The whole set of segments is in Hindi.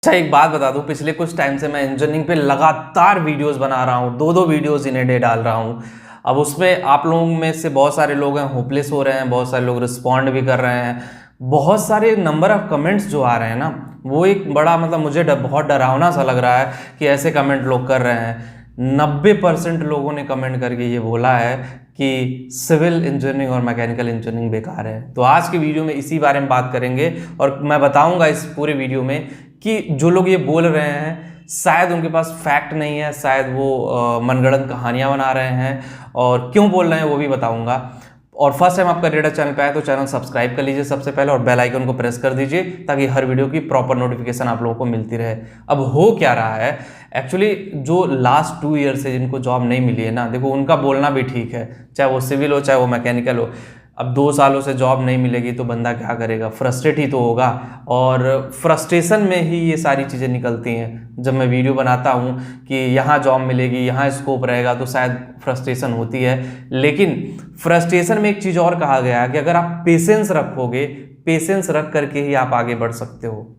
अच्छा, एक बात बता दूं, पिछले कुछ टाइम से मैं इंजीनियरिंग पे लगातार वीडियोस बना रहा हूँ, दो वीडियोस इन ए डे डाल रहा हूँ। अब उसमें आप लोगों में से बहुत सारे लोग हैं होपलेस हो रहे हैं, बहुत सारे लोग रिस्पॉन्ड भी कर रहे हैं, बहुत सारे नंबर ऑफ कमेंट्स जो आ रहे हैं ना, वो एक बड़ा मुझे बहुत डरावना सा लग रहा है कि ऐसे कमेंट लोग कर रहे हैं। 90% लोगों ने कमेंट करके ये बोला है कि सिविल इंजीनियरिंग और मैकेनिकल इंजीनियरिंग बेकार है। तो आज की वीडियो में इसी बारे में बात करेंगे और मैं बताऊंगा इस पूरे वीडियो में कि जो लोग ये बोल रहे हैं शायद उनके पास फैक्ट नहीं है, शायद वो मनगढ़ंत कहानियां बना रहे हैं, और क्यों बोल रहे हैं वो भी बताऊंगा। और फर्स्ट टाइम आपका रेडर चैनल पे आए तो चैनल सब्सक्राइब कर लीजिए सबसे पहले, और बेल आइकन को प्रेस कर दीजिए ताकि हर वीडियो की प्रॉपर नोटिफिकेशन आप लोगों को मिलती रहे। अब हो क्या रहा है एक्चुअली, जो लास्ट 2 ईयर से जिनको जॉब नहीं मिली है ना, देखो उनका बोलना भी ठीक है, चाहे वो सिविल हो चाहे वो मैकेनिकल हो। अब 2 सालों से जॉब नहीं मिलेगी तो बंदा क्या करेगा, फ्रस्ट्रेट ही तो होगा, और फ्रस्ट्रेशन में ही ये सारी चीज़ें निकलती हैं। जब मैं वीडियो बनाता हूँ कि यहाँ जॉब मिलेगी, यहाँ स्कोप रहेगा, तो शायद फ्रस्ट्रेशन होती है, लेकिन फ्रस्ट्रेशन में एक चीज़ और कहा गया है कि अगर आप पेशेंस रखोगे, पेशेंस रख करके ही आप आगे बढ़ सकते हो।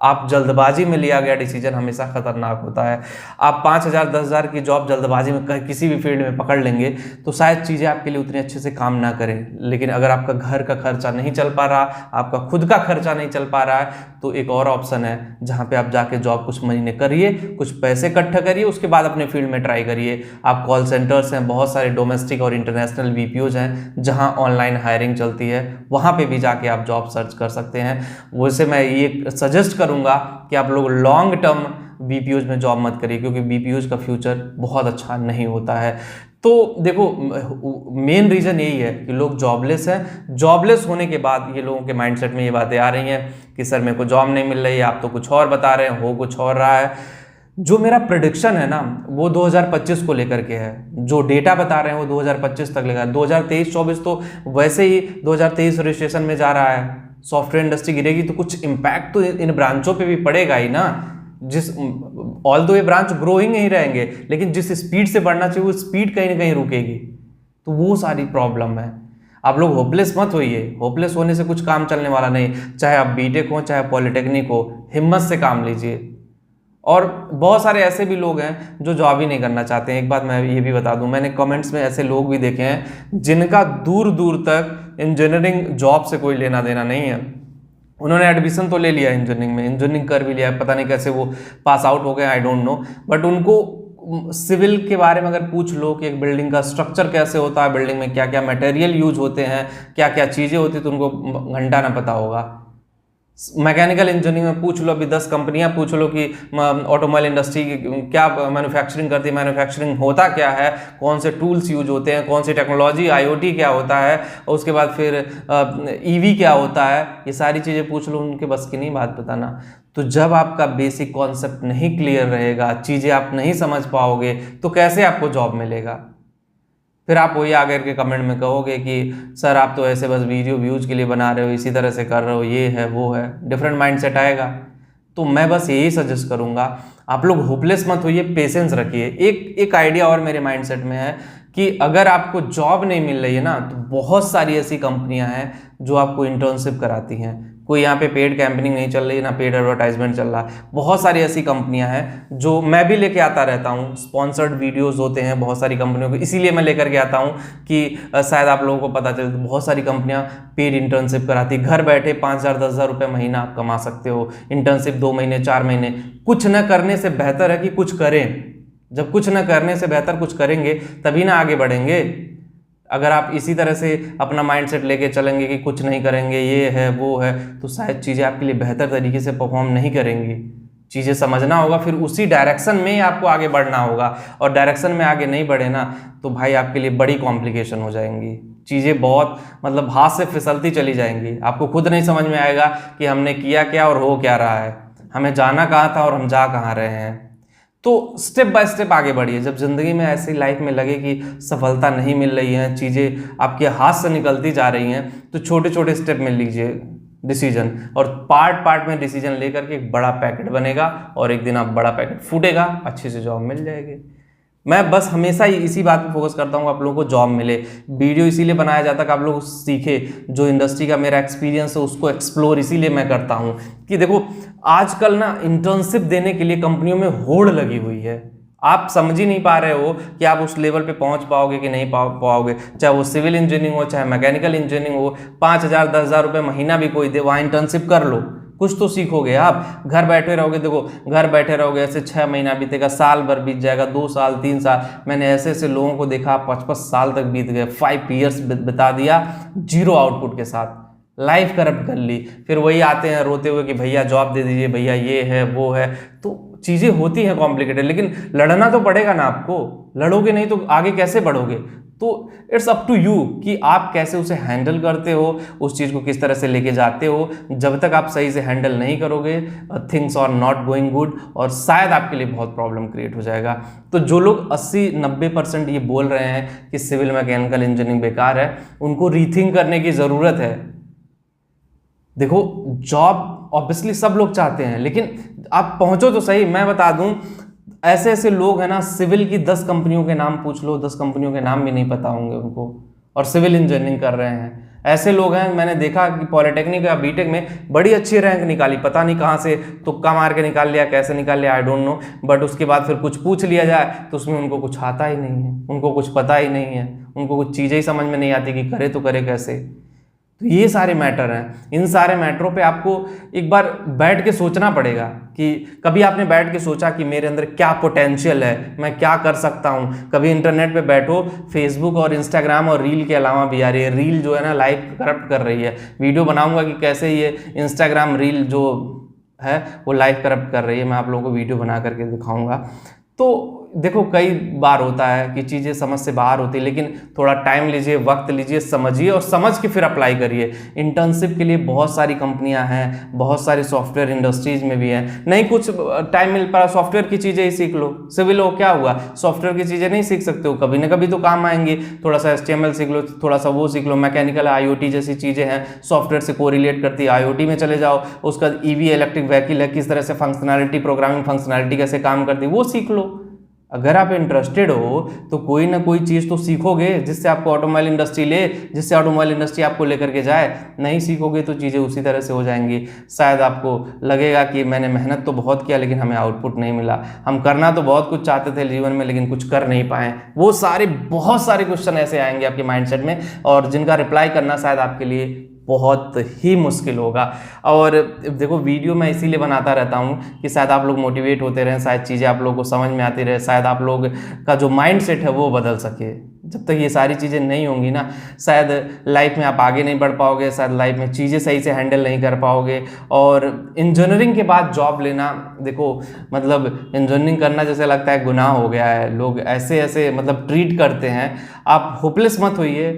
आप जल्दबाजी में लिया गया डिसीजन हमेशा खतरनाक होता है। आप 5,000 10,000 की जॉब जल्दबाजी में किसी भी फील्ड में पकड़ लेंगे तो शायद चीज़ें आपके लिए उतनी अच्छे से काम ना करें, लेकिन अगर आपका घर का खर्चा नहीं चल पा रहा, आपका खुद का खर्चा नहीं चल पा रहा है, तो एक और ऑप्शन है जहाँ पे आप जाके जॉब कुछ महीने करिए, कुछ पैसे इकट्ठा करिए, उसके बाद अपने फील्ड में ट्राई करिए। आप कॉल सेंटर्स हैं, बहुत सारे डोमेस्टिक और इंटरनेशनल बीपीओज हैं जहाँ ऑनलाइन हायरिंग चलती है, वहाँ पे भी जाके आप जॉब सर्च कर सकते हैं। वैसे मैं ये सजेस्ट करूंगा कि आप लोग लॉन्ग टर्म बीपीओज में जॉब मत करिए, क्योंकि बीपीओज का फ्यूचर बहुत अच्छा नहीं होता है। तो देखो, मेन रीजन यही है कि लोग जॉबलेस हैं। जॉबलेस होने के बाद ये लोगों के माइंडसेट में ये बातें आ रही हैं कि सर मेरे को जॉब नहीं मिल रही है, आप तो कुछ और बता रहे हैं, हो कुछ और रहा है। जो मेरा प्रेडिक्शन है ना, वो 2025 को लेकर के है। जो डेटा बता रहे हैं वो 2025 तक लेकर, 2023-24 तो वैसे ही 2023 रजिस्ट्रेशन में जा रहा है। सॉफ्टवेयर इंडस्ट्री गिरेगी तो कुछ इम्पैक्ट तो इन ब्रांचों पे भी पड़ेगा ही ना। जिस ऑल दो ये ब्रांच ग्रोइंग ही रहेंगे, लेकिन जिस स्पीड से बढ़ना चाहिए वो स्पीड कहीं ना कहीं रुकेगी, तो वो सारी प्रॉब्लम है। आप लोग होपलेस मत होइए, होपलेस होने से कुछ काम चलने वाला नहीं। चाहे आप बीटेक हो चाहे पॉलिटेक्निक हो, हिम्मत से काम लीजिए। और बहुत सारे ऐसे भी लोग हैं जो जॉब ही नहीं करना चाहते हैं। एक बात मैं ये भी बता दूं, मैंने कमेंट्स में ऐसे लोग भी देखे हैं जिनका दूर दूर तक इंजीनियरिंग जॉब से कोई लेना देना नहीं है। उन्होंने एडमिशन तो ले लिया इंजीनियरिंग में, इंजीनियरिंग कर भी लिया, पता नहीं कैसे वो पास आउट हो गए, आई डोंट नो। बट उनको सिविल के बारे में अगर पूछ लो कि एक बिल्डिंग का स्ट्रक्चर कैसे होता है, बिल्डिंग में क्या क्या मटेरियल यूज होते हैं, क्या क्या चीज़ें होती हैं, तो उनको घंटा ना पता होगा। मैकेनिकल इंजीनियरिंग में पूछ लो, अभी 10 कंपनियां पूछ लो कि ऑटोमोबाइल इंडस्ट्री क्या मैन्युफैक्चरिंग करती है, मैन्युफैक्चरिंग होता क्या है, कौन से टूल्स यूज होते हैं, कौन सी टेक्नोलॉजी, आईओटी क्या होता है, और उसके बाद फिर ईवी क्या होता है, ये सारी चीज़ें पूछ लो, उनके बस की नहीं बात बताना। तो जब आपका बेसिक कॉन्सेप्ट नहीं क्लियर रहेगा, चीज़ें आप नहीं समझ पाओगे, तो कैसे आपको जॉब मिलेगा। फिर आप वही आकर के कमेंट में कहोगे कि सर आप तो ऐसे बस वीडियो व्यूज के लिए बना रहे हो, इसी तरह से कर रहे हो, ये है वो है, डिफरेंट माइंडसेट आएगा। तो मैं बस यही सजेस्ट करूंगा, आप लोग होपलेस मत होइए, पेशेंस रखिए। एक आइडिया और मेरे माइंडसेट में है कि अगर आपको जॉब नहीं मिल रही है ना, तो बहुत सारी ऐसी कंपनियां हैं जो आपको इंटर्नशिप कराती हैं। कोई यहाँ पे पेड कैंपेनिंग नहीं चल रही ना, पेड एडवर्टाइजमेंट चल रहा है। बहुत सारी ऐसी कंपनियां हैं जो मैं भी लेके आता रहता हूँ, स्पॉन्सर्ड वीडियोस होते हैं बहुत सारी कंपनियों को, इसीलिए मैं लेकर के आता हूँ कि शायद आप लोगों को पता चले। तो बहुत सारी कंपनियां पेड इंटर्नशिप कराती, घर बैठे 5,000 10,000 रुपये महीना आप कमा सकते हो। इंटर्नशिप 2 महीने 4 महीने, कुछ न करने से बेहतर है कि कुछ करें। जब कुछ न करने से बेहतर कुछ करेंगे तभी ना आगे बढ़ेंगे। अगर आप इसी तरह से अपना माइंडसेट लेके चलेंगे कि कुछ नहीं करेंगे, ये है वो है, तो शायद चीज़ें आपके लिए बेहतर तरीके से परफॉर्म नहीं करेंगी। चीज़ें समझना होगा, फिर उसी डायरेक्शन में ही आपको आगे बढ़ना होगा, और डायरेक्शन में आगे नहीं बढ़े ना तो भाई आपके लिए बड़ी कॉम्प्लिकेशन हो जाएंगी। चीज़ें बहुत हाथ से फिसलती चली जाएंगी, आपको खुद नहीं समझ में आएगा कि हमने किया क्या और हो क्या रहा है, हमें जाना कहाँ था और हम जा कहाँ रहे हैं। तो स्टेप बाय स्टेप आगे बढ़िए। जब जिंदगी में ऐसी लाइफ में लगे कि सफलता नहीं मिल रही है, चीज़ें आपके हाथ से निकलती जा रही हैं, तो छोटे छोटे स्टेप में लीजिए डिसीजन, और पार्ट में डिसीजन लेकर के एक बड़ा पैकेट बनेगा, और एक दिन आप बड़ा पैकेट फूटेगा, अच्छे से जॉब मिल जाएगी। मैं बस हमेशा इसी बात पे फोकस करता हूँ, आप लोगों को जॉब मिले। वीडियो इसीलिए बनाया जाता है कि आप लोग सीखे, जो इंडस्ट्री का मेरा एक्सपीरियंस है उसको एक्सप्लोर इसीलिए मैं करता हूँ कि देखो आजकल ना इंटर्नशिप देने के लिए कंपनियों में होड़ लगी हुई है। आप समझ ही नहीं पा रहे हो कि आप उस लेवल पे पहुंच पाओगे कि नहीं पाओगे। चाहे वो सिविल इंजीनियरिंग हो, चाहे मैकेनिकल इंजीनियरिंग हो, 5,000 10,000 रुपये महीना भी कोई दे, वहाँ इंटर्नशिप कर लो, कुछ तो सीखोगे। आप घर बैठे रहोगे, देखो घर बैठे रहोगे, ऐसे 6 महीना बीतेगा, साल भर बीत जाएगा, 2 साल 3 साल। मैंने ऐसे ऐसे लोगों को देखा 5-5 साल तक बीत गए, 5 ईयर्स बिता दिया जीरो आउटपुट के साथ, लाइफ करप्ट कर ली। फिर वही आते हैं रोते हुए कि भैया जॉब दे दीजिए, भैया ये है वो है। तो चीज़ें होती हैं कॉम्प्लिकेटेड, लेकिन लड़ना तो पड़ेगा ना आपको। लड़ोगे नहीं तो आगे कैसे बढ़ोगे। तो इट्स अप टू यू कि आप कैसे उसे हैंडल करते हो, उस चीज़ को किस तरह से लेके जाते हो। जब तक आप सही से हैंडल नहीं करोगे, things are not going good, और शायद आपके लिए बहुत प्रॉब्लम क्रिएट हो जाएगा। तो जो लोग 80-90% ये बोल रहे हैं कि सिविल मैकेनिकल इंजीनियरिंग बेकार है, उनको रीथिंक करने की ज़रूरत है। देखो जॉब ऑब्वियसली सब लोग चाहते हैं, लेकिन आप पहुंचो तो सही। मैं बता दूं, ऐसे ऐसे लोग हैं ना, सिविल की 10 कंपनियों के नाम पूछ लो, 10 कंपनियों के नाम भी नहीं पता होंगे उनको, और सिविल इंजीनियरिंग कर रहे हैं। ऐसे लोग हैं, मैंने देखा कि पॉलिटेक्निक या बीटेक में बड़ी अच्छी रैंक निकाली, पता नहीं कहाँ से तुक्का मार के निकाल लिया, कैसे निकाल लिया आई डोंट नो, बट उसके बाद फिर कुछ पूछ लिया जाए तो उसमें उनको कुछ आता ही नहीं है, उनको कुछ पता ही नहीं है, उनको कुछ चीज़ें ही समझ में नहीं आती कि करे तो करे कैसे। तो ये सारे मैटर हैं। इन सारे मैटरों पे आपको एक बार बैठ के सोचना पड़ेगा कि कभी आपने बैठ के सोचा कि मेरे अंदर क्या पोटेंशियल है, मैं क्या कर सकता हूँ। कभी इंटरनेट पे बैठो, फेसबुक और इंस्टाग्राम और रील के अलावा भी, यार ये रील जो है ना लाइफ करप्ट कर रही है। वीडियो बनाऊंगा कि कैसे ये इंस्टाग्राम रील जो है वो लाइफ करप्ट कर रही है, मैं आप लोगों को वीडियो बना करके दिखाऊंगा। तो देखो कई बार होता है कि चीज़ें समझ से बाहर होती है, लेकिन थोड़ा टाइम लीजिए, वक्त लीजिए, समझिए और समझ के फिर अप्लाई करिए। इंटर्नशिप के लिए बहुत सारी कंपनियां हैं, बहुत सारी सॉफ्टवेयर इंडस्ट्रीज में भी हैं। नहीं कुछ टाइम मिल पा, सॉफ्टवेयर की चीज़ें ही सीख लो। सिविल हो क्या हुआ, सॉफ्टवेयर की चीज़ें नहीं सीख सकते हो, कभी ना कभी तो काम आएंगी। थोड़ा सा HTML सीख लो, थोड़ा सा वो सीख लो। मैकेनिकल IoT जैसी चीज़ें हैं, सॉफ्टवेयर से कोरिलेट करती है, IoT में चले जाओ। उसका EV इलेक्ट्रिक व्हीकल है, किस तरह से फंक्शनैलिटी, प्रोग्रामिंग फंक्शनैलिटी कैसे काम करती है, वो सीख लो। अगर आप इंटरेस्टेड हो तो कोई ना कोई चीज़ तो सीखोगे जिससे आपको ऑटोमोबाइल इंडस्ट्री जिससे ऑटोमोबाइल इंडस्ट्री आपको लेकर के जाए। नहीं सीखोगे तो चीज़ें उसी तरह से हो जाएंगी। शायद आपको लगेगा कि मैंने मेहनत तो बहुत किया लेकिन हमें आउटपुट नहीं मिला। हम करना तो बहुत कुछ चाहते थे जीवन में लेकिन कुछ कर नहीं पाए। वो सारे बहुत सारे क्वेश्चन ऐसे आएंगे आपके माइंडसेट में, और जिनका रिप्लाई करना शायद आपके लिए बहुत ही मुश्किल होगा। और देखो वीडियो मैं इसीलिए बनाता रहता हूँ कि शायद आप लोग मोटिवेट होते रहें, शायद चीज़ें आप लोगों को समझ में आती रहे, शायद आप लोग का जो माइंडसेट है वो बदल सके। जब तक ये सारी चीज़ें नहीं होंगी ना, शायद लाइफ में आप आगे नहीं बढ़ पाओगे, शायद लाइफ में चीज़ें सही से हैंडल नहीं कर पाओगे। और इंजीनियरिंग के बाद जॉब लेना, देखो मतलब इंजीनियरिंग करना जैसे लगता है गुनाह हो गया है, लोग ऐसे ऐसे मतलब ट्रीट करते हैं। आप होपलेस मत होइए।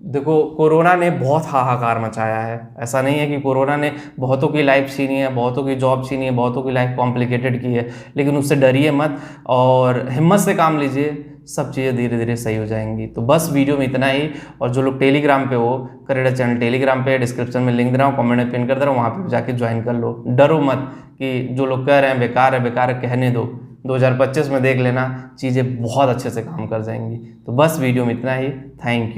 देखो कोरोना ने बहुत हाहाकार मचाया है। ऐसा नहीं है कि कोरोना ने बहुतों की लाइफ छीनी है, बहुतों की जॉब छीनी है, बहुतों की लाइफ कॉम्प्लिकेटेड की है, लेकिन उससे डरिए मत और हिम्मत से काम लीजिए। सब चीज़ें धीरे धीरे सही हो जाएंगी। तो बस वीडियो में इतना ही। और जो लोग टेलीग्राम पे हो, करेडा चैनल टेलीग्राम पे डिस्क्रिप्शन में लिंक दे रहा हूँ, कमेंट में पिन कर दे रहा हूँ, वहाँ पे जाके ज्वाइन कर लो। डरो मत कि जो लोग कह रहे हैं बेकार है बेकार है, कहने दो। 2025 में देख लेना, चीज़ें बहुत अच्छे से काम कर जाएंगी। तो बस वीडियो में इतना ही। Thank you.